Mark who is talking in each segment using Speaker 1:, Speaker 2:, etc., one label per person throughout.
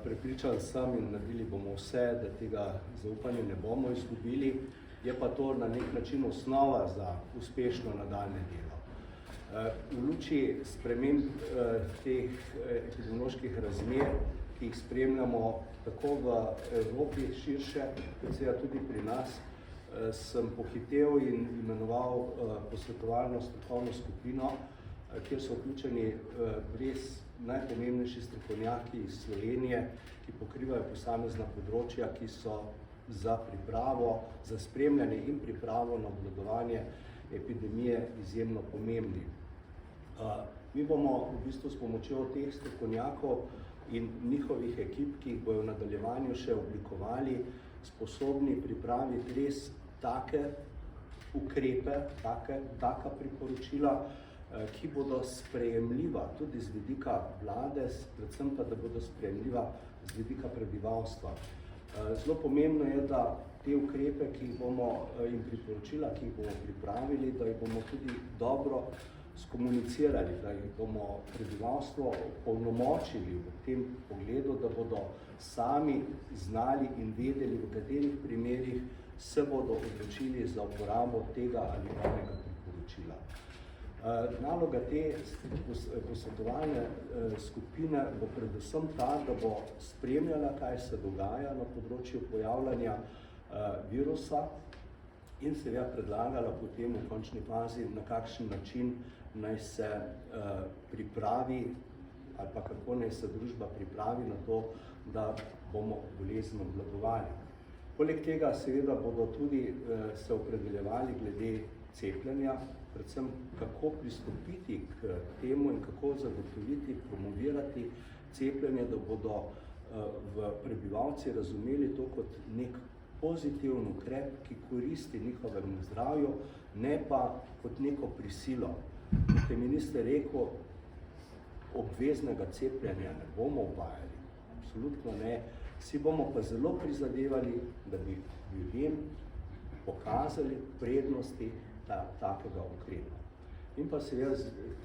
Speaker 1: prepričan sem in naredili bomo vse, da tega zaupanja ne bomo izgubili, je pa to na nek način osnova za uspešno nadaljne delo. V luči sprememb teh epidemioloških razmer, ki jih spremljamo tako v Evropi širše, kot seveda tudi pri nas, sem pohitev in imenoval posvetovalno strokovno skupino, kjer so vključeni res najpomembnejši strokovnjaki iz Slovenije, ki pokrivajo posamezna področja, ki so za pripravo, za spremljanje in pripravo na obvladovanje epidemije izjemno pomembni. Mi bomo v bistvu s pomočjo teh strokovnjakov in njihovih ekip, ki jih bojo v nadaljevanju še oblikovali, sposobni pripraviti res take ukrepe, taka priporočila, ki bodo sprejemljiva tudi z vidika vlade, predvsem pa, da bodo sprejemljiva z vidika prebivalstva. Zelo pomembno je, da te ukrepe, ki jih bomo in priporočila, ki jih bomo pripravili, da jih bomo tudi dobro skomunicirali, da jih bomo prebivalstvo opolnomočili v tem pogledu, da bodo sami znali in vedeli, v katerih primerih se bodo odločili za uporabo tega ali onega priporočila. Naloga te posvetovalne skupine bo predvsem ta, da bo spremljala, kaj se dogaja na področju pojavljanja virusa in seveda predlagala potem v končni fazi, na kakšen način naj se pripravi ali pa kako naj se družba pripravi na to, da bomo bolezen obvladovali. Poleg tega seveda bodo tudi se opredeljevali glede cepljenja, predvsem kako pristopiti k temu in kako zagotoviti, promovirati cepljenje, da bodo prebivalci razumeli to kot nek pozitiven ukrep, ki koristi njihovemu zdravju, ne pa kot neko prisilo. Kot je minister rekel, obveznega cepljenja ne bomo uvajali, absolutno ne. Vsi bomo pa zelo prizadevali, da bi ljudem pokazali prednosti takega ukrepa. In pa seveda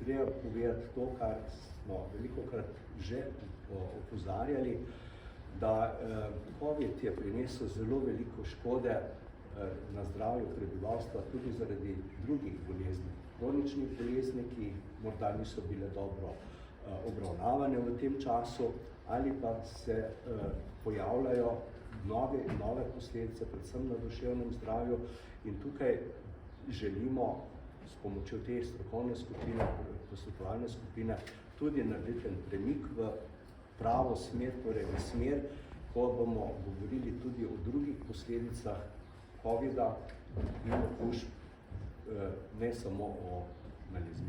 Speaker 1: treba povedati to, kar smo velikokrat že opozarjali, da COVID je prinesel zelo veliko škode na zdravju prebivalstva, tudi zaradi drugih bolezni, kroničnih bolezni, ki morda niso bile dobro obravnavane v tem času, ali pa se pojavljajo nove posledice, predvsem na duševnem zdravju, in tukaj želimo s pomočjo te strokovne skupine, posvetovalne skupine, tudi narediti en premik v pravo smer, torej v smer, ko bomo govorili tudi o drugih posledicah COVID-a in okužb, ne samo o nalezljivih.